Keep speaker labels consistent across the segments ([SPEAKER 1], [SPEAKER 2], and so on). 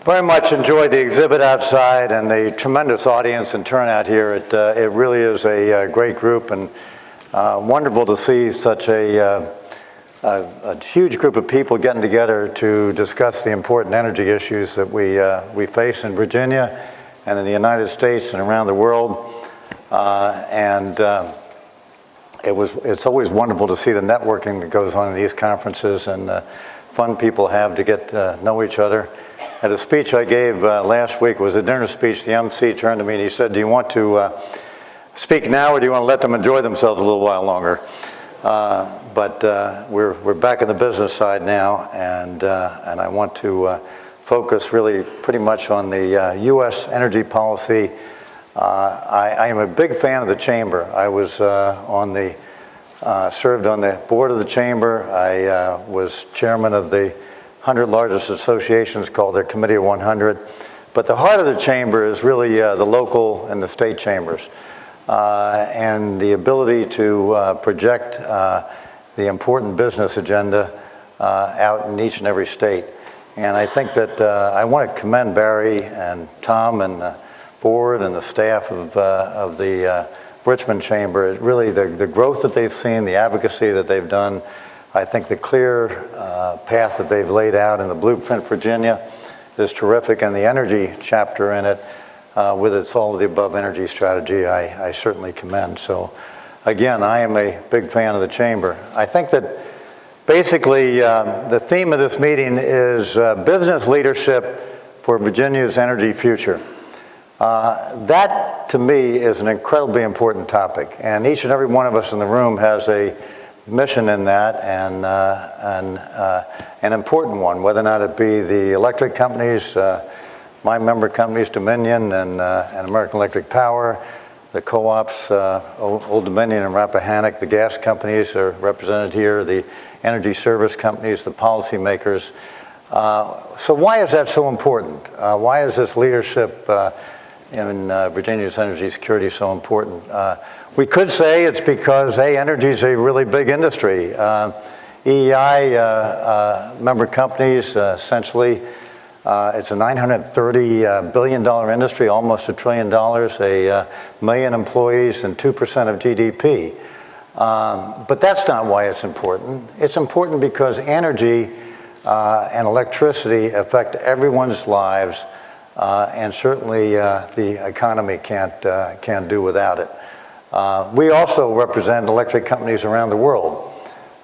[SPEAKER 1] Very much enjoyed the exhibit outside and the tremendous audience and turnout here. It really is a great group, and wonderful to see such a huge group of people getting together to discuss the important energy issues that we face in Virginia and in the United States and around the world. It's always wonderful to see the networking that goes on in these conferences and the fun people have to get to know each other. At a speech I gave last week, it was a dinner speech, the MC turned to me and he said, "Do you want to speak now or do you want to let them enjoy themselves a little while longer?" But we're back in the business side now, and I want to focus really pretty much on the U.S. energy policy. I am a big fan of the Chamber. I was served on the board of the Chamber. I was chairman of the 100 largest associations called their Committee of 100. But the heart of the Chamber is really the local and the state chambers. And the ability to project the important business agenda out in each and every state. And I think that I want to commend Barry and Tom and the board and the staff of the Richmond Chamber. Really the growth that they've seen, the advocacy that they've done, I think the clear path that they've laid out in the Blueprint Virginia is terrific, and the energy chapter in it with its all of the above energy strategy, I certainly commend. So again, I am a big fan of the Chamber. I think that basically the theme of this meeting is business leadership for Virginia's energy future. That to me is an incredibly important topic, and each and every one of us in the room has a mission in that, and an important one, whether or not it be the electric companies, my member companies, Dominion and American Electric Power, the co-ops, Old Dominion and Rappahannock, the gas companies are represented here, the energy service companies, the policymakers. So why is that so important? Why is this leadership in Virginia's energy security so important? We could say it's because, hey, energy is a really big industry. EEI member companies, essentially, it's a $930 billion industry, almost $1 trillion, a million employees and 2% of GDP. But that's not why it's important. It's important because energy and electricity affect everyone's lives, and certainly the economy can't do without it. We also represent electric companies around the world,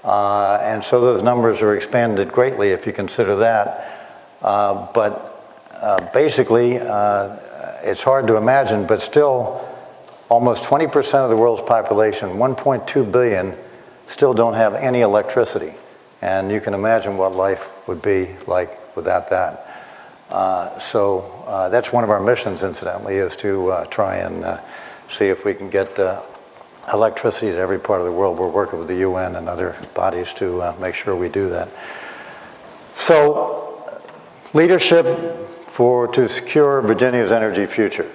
[SPEAKER 1] and so those numbers are expanded greatly if you consider that. But basically, it's hard to imagine, but still almost 20% of the world's population, 1.2 billion, still don't have any electricity. And you can imagine what life would be like without that. So that's one of our missions, incidentally, is to try and see if we can get electricity to every part of the world. We're working with the UN and other bodies to make sure we do that. So, leadership to secure Virginia's energy future.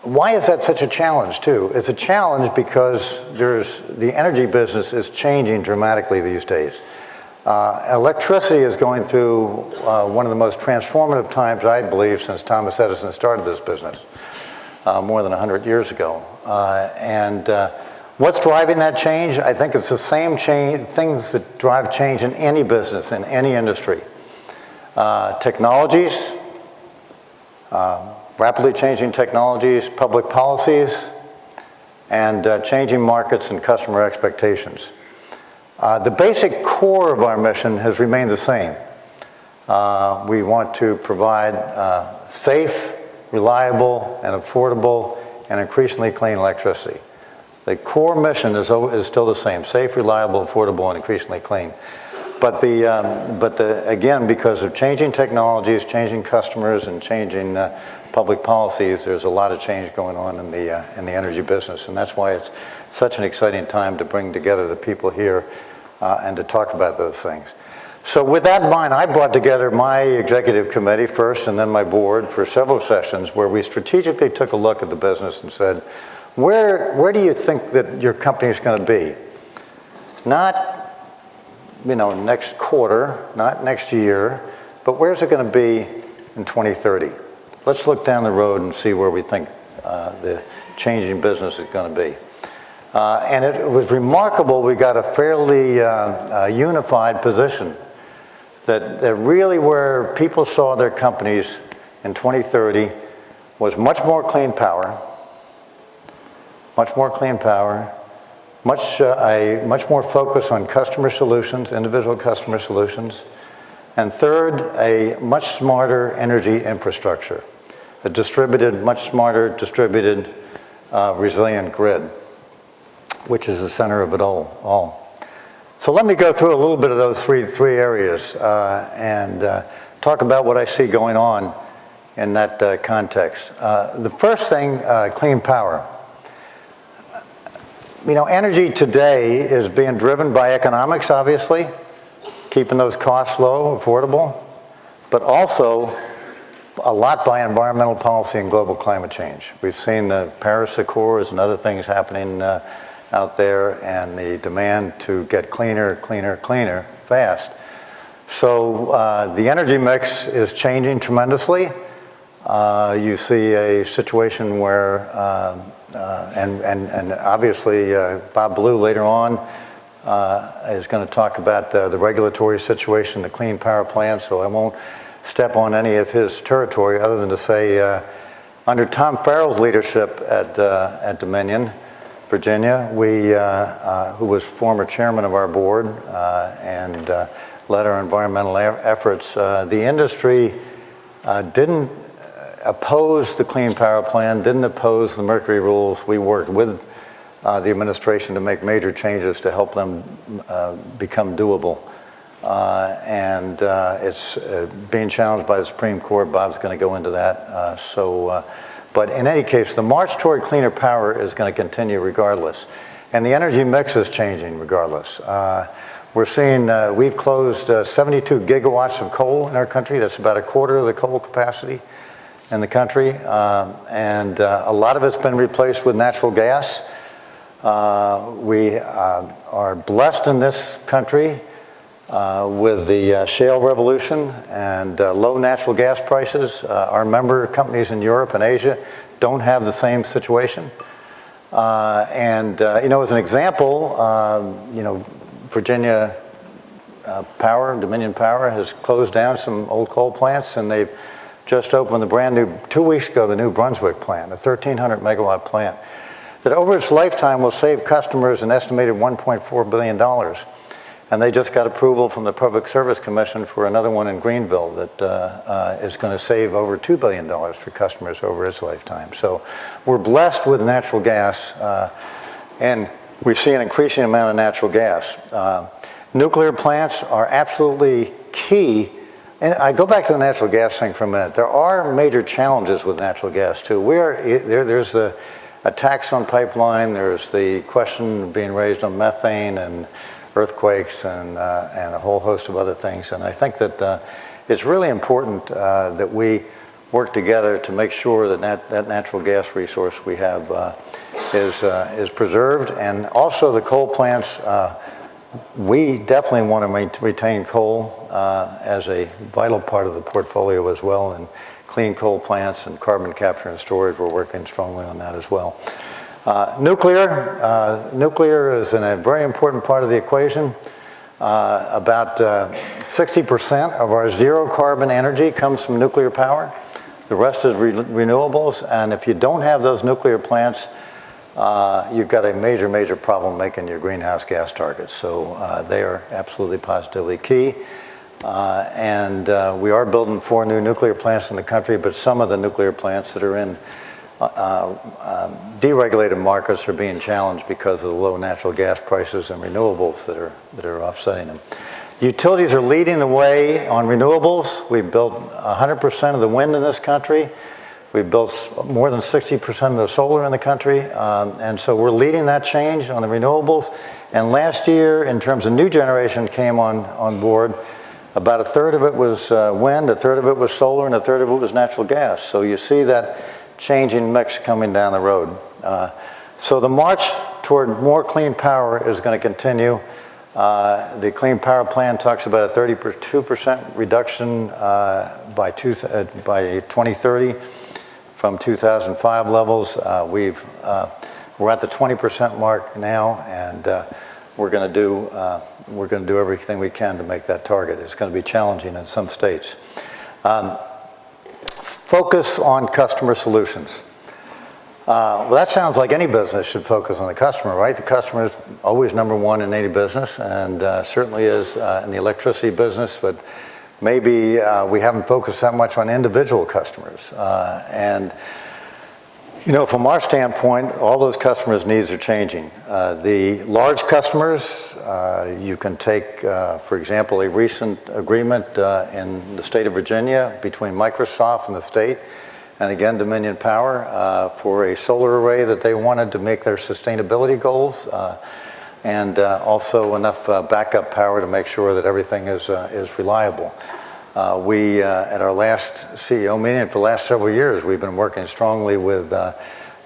[SPEAKER 1] Why is that such a challenge, too? It's a challenge because the energy business is changing dramatically these days. Electricity is going through one of the most transformative times, I believe, since Thomas Edison started this business more than 100 years ago. What's driving that change? I think it's the same things that drive change in any business, in any industry. Technologies, rapidly changing technologies, public policies, and changing markets and customer expectations. The basic core of our mission has remained the same. We want to provide safe, reliable, and affordable, and increasingly clean electricity. The core mission is still the same: safe, reliable, affordable, and increasingly clean. But again, because of changing technologies, changing customers, and changing public policies, there's a lot of change going on in the energy business, and that's why it's such an exciting time to bring together the people here and to talk about those things. So with that in mind, I brought together my executive committee first and then my board for several sessions where we strategically took a look at the business and said, where do you think that your company is going to be? Not, next quarter, not next year, but where's it going to be in 2030? Let's look down the road and see where we think the changing business is going to be. And it was remarkable. We got a fairly unified position that really where people saw their companies in 2030 was much more clean power, much more focus on customer solutions, individual customer solutions, and third, a much smarter energy infrastructure, a much smarter distributed, resilient grid, which is the center of it all. So let me go through a little bit of those three areas and talk about what I see going on in that context. The first thing, clean power. You know, energy today is being driven by economics, obviously, keeping those costs low, affordable, but also a lot by environmental policy and global climate change. We've seen the Paris Accords and other things happening out there, and the demand to get cleaner fast. So the energy mix is changing tremendously. You see a situation where, and obviously Bob Blue later on is going to talk about the regulatory situation, the clean power plan, so I won't step on any of his territory other than to say under Tom Farrell's leadership at Dominion, Virginia, who was former chairman of our board and led our environmental efforts, the industry didn't oppose the Clean Power Plan, didn't oppose the Mercury rules. We worked with the administration to make major changes to help them become doable. And it's being challenged by the Supreme Court. Bob's going to go into that. But in any case, the march toward cleaner power is going to continue regardless. And the energy mix is changing regardless. We're seeing, we've closed 72 gigawatts of coal in our country. That's about a quarter of the coal capacity in the country. And a lot of it's been replaced with natural gas. We are blessed in this country with the shale revolution and low natural gas prices. Our member companies in Europe and Asia don't have the same situation. You know, as an example, you know, Virginia Power, Dominion Power, has closed down some old coal plants, and they've just opened the brand new, 2 weeks ago, the new Brunswick plant, a 1,300 megawatt plant, that over its lifetime will save customers an estimated $1.4 billion. And they just got approval from the Public Service Commission for another one in Greenville that is going to save over $2 billion for customers over its lifetime. So we're blessed with natural gas, and we see an increasing amount of natural gas. Nuclear plants are absolutely key. And I go back to the natural gas thing for a minute. There are major challenges with natural gas too. There's a tax on pipeline. There's the question being raised on methane and earthquakes and a whole host of other things. And I think that it's really important that we work together to make sure that that natural gas resource we have is preserved. And also the coal plants, we definitely want to retain coal as a vital part of the portfolio as well. And clean coal plants and carbon capture and storage, we're working strongly on that as well. Nuclear is a very important part of the equation. About 60% of our zero carbon energy comes from nuclear power. The rest is renewables, and if you don't have those nuclear plants, you've got a major problem making your greenhouse gas targets. So they are absolutely positively key. And we are building 4 new nuclear plants in the country, but some of the nuclear plants that are in deregulated markets are being challenged because of the low natural gas prices and renewables that are offsetting them. Utilities are leading the way on renewables. We've built 100% of the wind in this country. We've built more than 60% of the solar in the country. And so we're leading that change on the renewables. And last year, in terms of new generation came on board, about a third of it was wind, a third of it was solar, and a third of it was natural gas. So you see that changing mix coming down the road. So the march toward more clean power is going to continue. The Clean Power Plan talks about a 32% reduction by 2030 from 2005 levels. We're at the 20% mark now, and we're going to do everything we can to make that target. It's going to be challenging in some states. Focus on customer solutions. Well, that sounds like any business should focus on the customer, right? The customer is always number one in any business, and certainly is in the electricity business, but maybe we haven't focused that much on individual customers. And you know, from our standpoint, all those customers' needs are changing. The large customers, you can take, for example, a recent agreement in the state of Virginia between Microsoft and the state, and again, Dominion Power, for a solar array that they wanted to make their sustainability goals, and also enough backup power to make sure that everything is reliable. At our last CEO meeting for the last several years, we've been working strongly with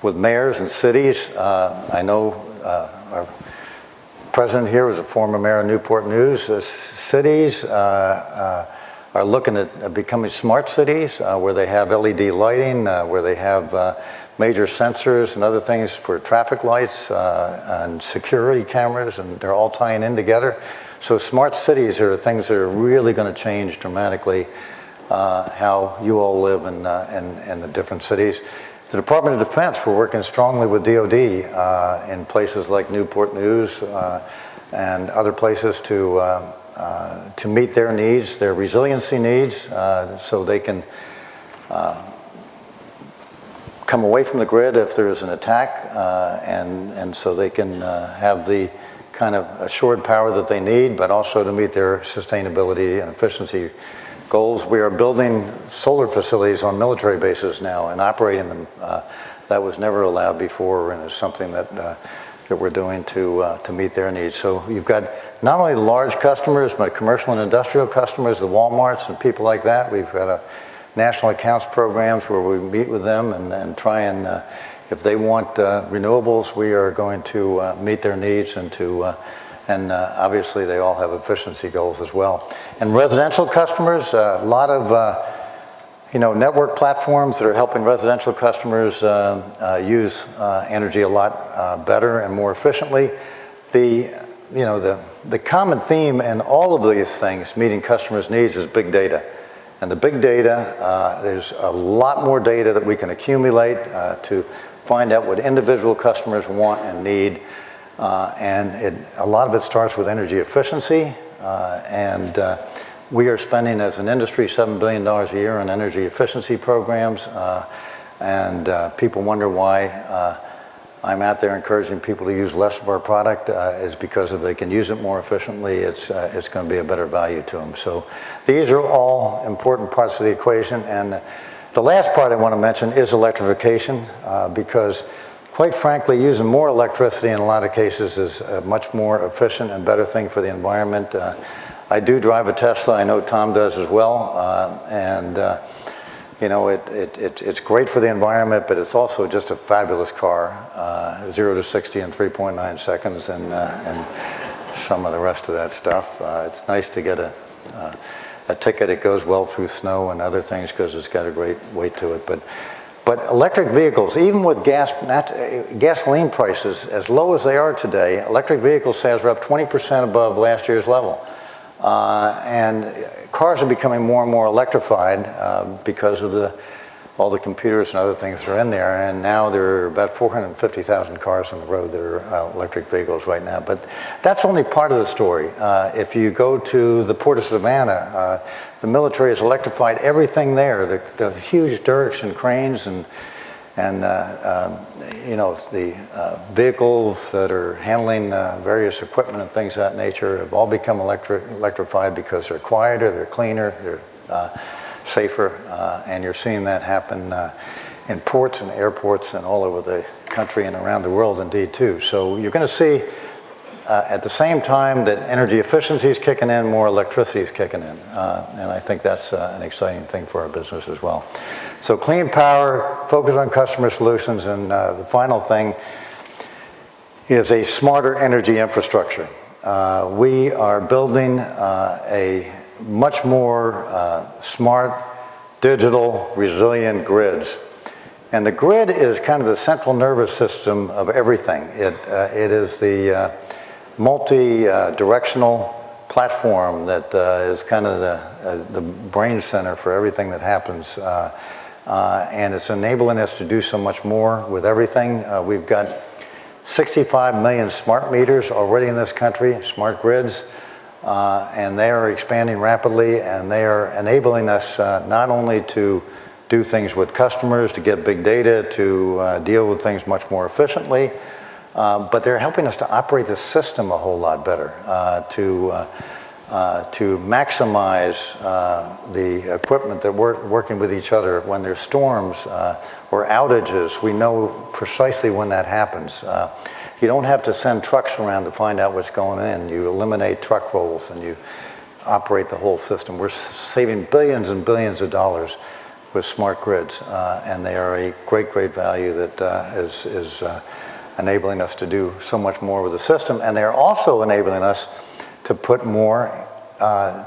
[SPEAKER 1] mayors and cities. I know our president here was a former mayor of Newport News. Cities are looking at becoming smart cities where they have LED lighting, where they have major sensors and other things for traffic lights and security cameras, and they're all tying in together. So smart cities are things that are really going to change dramatically how you all live in the different cities. The Department of Defense, we're working strongly with DOD in places like Newport News and other places to meet their needs, their resiliency needs, so they can come away from the grid if there is an attack, and so they can have the kind of assured power that they need, but also to meet their sustainability and efficiency goals. We are building solar facilities on military bases now and operating them. That was never allowed before, and is something that we're doing to meet their needs. So you've got not only the large customers, but commercial and industrial customers, the Walmarts and people like that. We've got a national accounts programs where we meet with them and try and if they want renewables, we are going to meet their needs, and obviously they all have efficiency goals as well. And residential customers, a lot of network platforms that are helping residential customers use energy a lot better and more efficiently. The common theme in all of these things meeting customers' needs is big data. And the big data, there's a lot more data that we can accumulate to find out what individual customers want and need. And a lot of it starts with energy efficiency. And we are spending as an industry $7 billion a year on energy efficiency programs. And people wonder why I'm out there encouraging people to use less of our product is because if they can use it more efficiently, it's going to be a better value to them. So these are all important parts of the equation. And the last part I want to mention is electrification, because quite frankly, using more electricity in a lot of cases is a much more efficient and better thing for the environment. I do drive a Tesla. I know Tom does as well. It's great for the environment, but it's also just a fabulous car. 0 to 60 in 3.9 seconds, and some of the rest of that stuff. It's nice to get a ticket. It goes well through snow and other things because it's got a great weight to it. But electric vehicles, even with gasoline prices as low as they are today, electric vehicle sales are up 20% above last year's level. And cars are becoming more and more electrified because of all the computers and other things that are in there. And now there are about 450,000 cars on the road that are electric vehicles right now. But that's only part of the story. If you go to the Port of Savannah, the military has electrified everything there. The huge derricks and cranes and the vehicles that are handling various equipment and things of that nature have all become electrified because they're quieter, they're cleaner, they're safer, and you're seeing that happen in ports and airports and all over the country and around the world indeed too. So you're going to see at the same time that energy efficiency is kicking in, more electricity is kicking in, and I think that's an exciting thing for our business as well. So clean power, focus on customer solutions, and the final thing is a smarter energy infrastructure. we are building a much more smart, digital, resilient grids. And the grid is kind of the central nervous system of everything. It is the multi-directional platform that is kind of the brain center for everything that happens. And it's enabling us to do so much more with everything. We've got 65 million smart meters already in this country, smart grids, and they are expanding rapidly, and they are enabling us not only to do things with customers, to get big data, to deal with things much more efficiently, but they're helping us to operate the system a whole lot better, to maximize the equipment that we're working with each other. When there's storms or outages, we know precisely when that happens. You don't have to send trucks around to find out what's going in. You eliminate truck rolls and you operate the whole system. We're saving billions and billions of dollars with smart grids, and they are a great, great value that is enabling us to do so much more with the system. And they're also enabling us to put more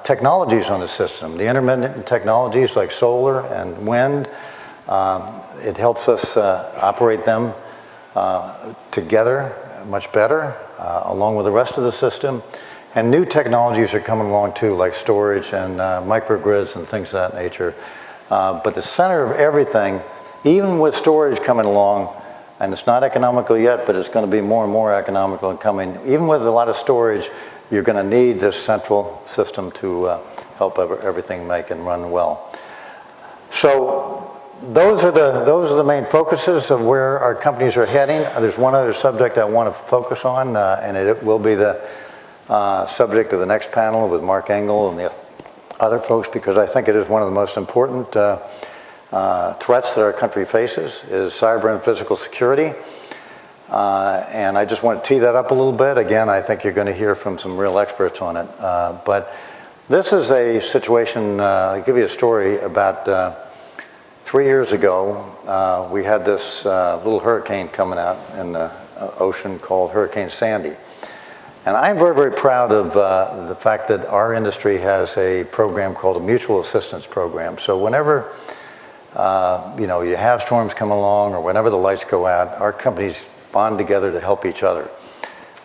[SPEAKER 1] technologies on the system. The intermittent technologies like solar and wind, it helps us operate them together much better, along with the rest of the system. And new technologies are coming along too, like storage and microgrids and things of that nature. But the center of everything, even with storage coming along, and it's not economical yet, but it's going to be more and more economical and coming. Even with a lot of storage, you're going to need this central system to help everything make and run well. So those are the main focuses of where our companies are heading. There's one other subject I want to focus on, and it will be the subject of the next panel with Mark Engel and the other folks, because I think it is one of the most important threats that our country faces is cyber and physical security. And I just want to tee that up a little bit. Again, I think you're going to hear from some real experts on it. But this is a situation, I'll give you a story about 3 years ago. We had this little hurricane coming out in the ocean called Hurricane Sandy. And I'm very, very proud of the fact that our industry has a program called a mutual assistance program. So whenever you have storms come along or whenever the lights go out, our companies bond together to help each other.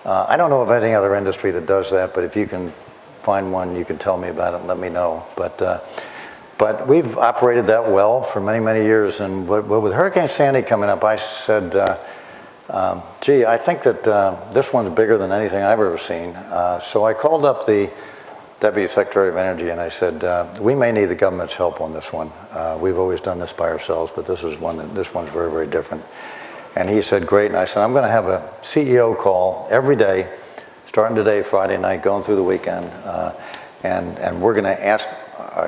[SPEAKER 1] I don't know of any other industry that does that, but if you can find one, you can tell me about it and let me know. But we've operated that well for many, many years. And with Hurricane Sandy coming up, I said, gee, I think that this one's bigger than anything I've ever seen. So I called up the Deputy Secretary of Energy and I said, we may need the government's help on this one. We've always done this by ourselves, but this one's very, very different. And he said, great. And I said, I'm going to have a CEO call every day, starting today, Friday night, going through the weekend. And we're going to ask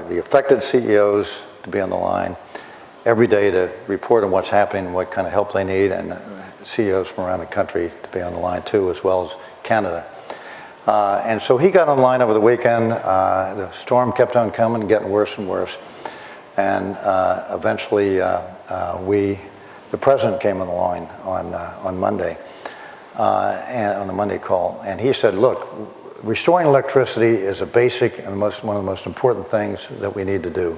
[SPEAKER 1] the affected CEOs to be on the line every day to report on what's happening, what kind of help they need, and CEOs from around the country to be on the line too, as well as Canada. And so he got on the line over the weekend. The storm kept on coming, getting worse and worse. And eventually the president came on the line on Monday, and on the Monday call. And he said, look, restoring electricity is a basic and one of the most important things that we need to do.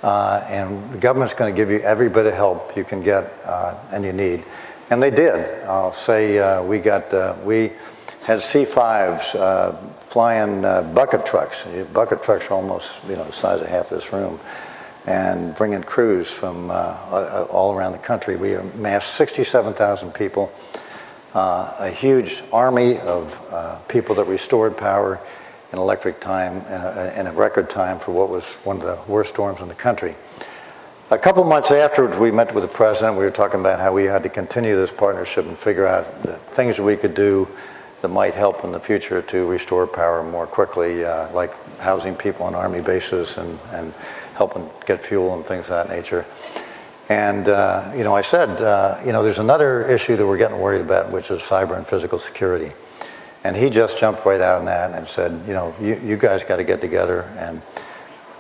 [SPEAKER 1] And the government's going to give you every bit of help you can get and you need. And they did. I'll say we had C5s flying bucket trucks. Bucket trucks are almost the size of half this room, and bringing crews from all around the country. We amassed 67,000 people, a huge army of people that restored power in electric time, in a record time for what was one of the worst storms in the country. A couple months afterwards, we met with the president. We were talking about how we had to continue this partnership and figure out the things that we could do that might help in the future to restore power more quickly, like housing people on Army bases and helping get fuel and things of that nature. And I said, there's another issue that we're getting worried about, which is cyber and physical security. And he just jumped right out on that and said, you guys got to get together and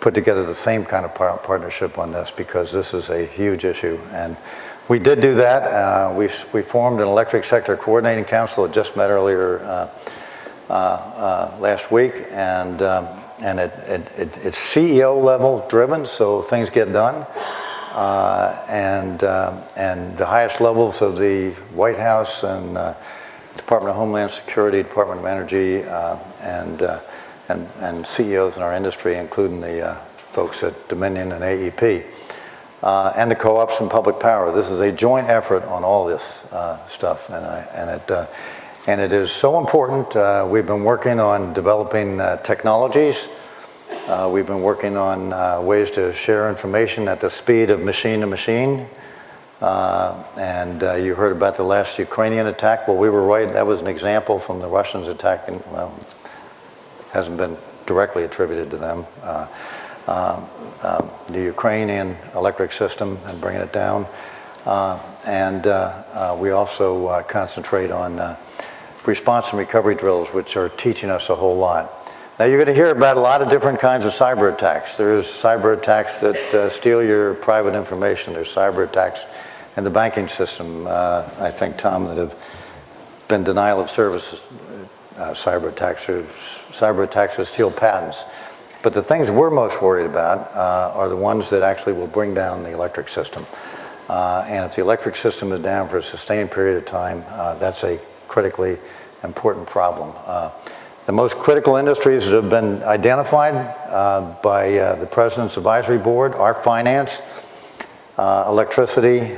[SPEAKER 1] put together the same kind of partnership on this, because this is a huge issue. And we did do that. We formed an electric sector coordinating council that just met earlier last week, and it's CEO level driven, so things get done. And the highest levels of the White House and Department of Homeland Security, Department of Energy, and CEOs in our industry, including the folks at Dominion and AEP, and the co-ops and public power. This is a joint effort on all this stuff, and it is so important. We've been working on developing technologies. We've been working on ways to share information at the speed of machine to machine. And you heard about the last Ukrainian attack. Well, we were right. That was an example from the Russians attacking. Well, hasn't been directly attributed to them. The Ukrainian electric system and bringing it down. We also concentrate on response and recovery drills, which are teaching us a whole lot. Now, you're going to hear about a lot of different kinds of cyber attacks. There's cyber attacks that steal your private information. There's cyber attacks in the banking system, I think, Tom, that have been denial of services, cyber attacks, or cyber attacks that steal patents. But the things we're most worried about are the ones that actually will bring down the electric system. And if the electric system is down for a sustained period of time, that's a critically important problem. The most critical industries that have been identified by the President's Advisory Board are finance, electricity,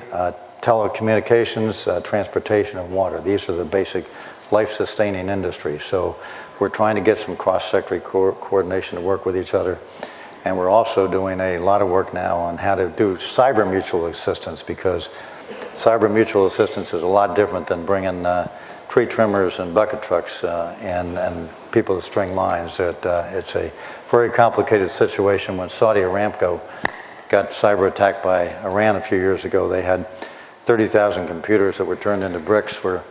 [SPEAKER 1] telecommunications, transportation, and water. These are the basic life-sustaining industries. So we're trying to get some cross-sector coordination to work with each other. And we're also doing a lot of work now on how to do cyber mutual assistance, because cyber mutual assistance is a lot different than bringing tree trimmers and bucket trucks and people that string lines. It's a very complicated situation. When Saudi Aramco got cyber attacked by Iran a few years ago, they had 30,000 computers that were turned into bricks for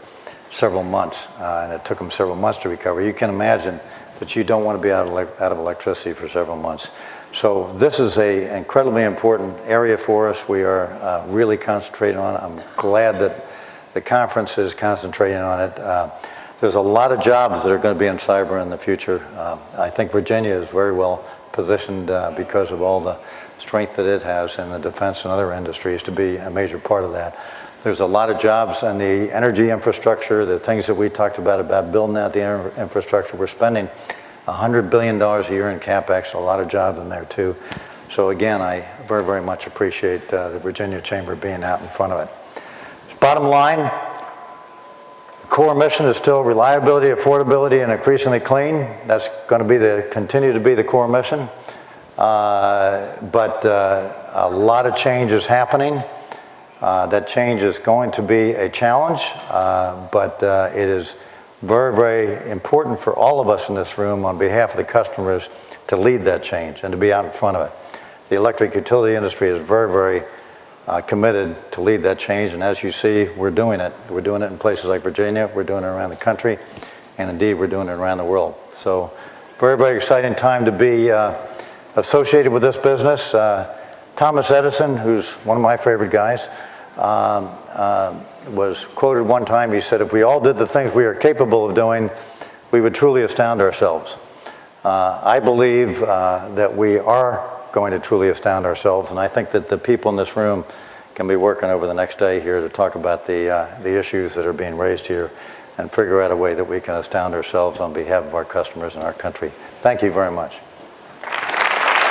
[SPEAKER 1] several months, and it took them several months to recover. You can imagine that you don't want to be out of electricity for several months. So this is an incredibly important area for us. We are really concentrating on it. I'm glad that the conference is concentrating on it. There's a lot of jobs that are going to be in cyber in the future. I think Virginia is very well positioned because of all the strength that it has in the defense and other industries to be a major part of that. There's a lot of jobs in the energy infrastructure, the things that we talked about building out the infrastructure. We're spending $100 billion a year in CapEx, a lot of jobs in there too. So again, I very, very much appreciate the Virginia Chamber being out in front of it. Bottom line, the core mission is still reliability, affordability, and increasingly clean. That's going to continue to be the core mission. But a lot of change is happening. That change is going to be a challenge, but it is very, very important for all of us in this room on behalf of the customers to lead that change and to be out in front of it. The electric utility industry is very, very committed to lead that change, and as you see, we're doing it. We're doing it in places like Virginia, we're doing it around the country, and indeed we're doing it around the world. So very, very exciting time to be associated with this business. Thomas Edison, who's one of my favorite guys, was quoted one time. He said, if we all did the things we are capable of doing, we would truly astound ourselves. I believe that we are going to truly astound ourselves, and I think that the people in this room can be working over the next day here to talk about the issues that are being raised here and figure out a way that we can astound ourselves on behalf of our customers and our country. Thank you very much.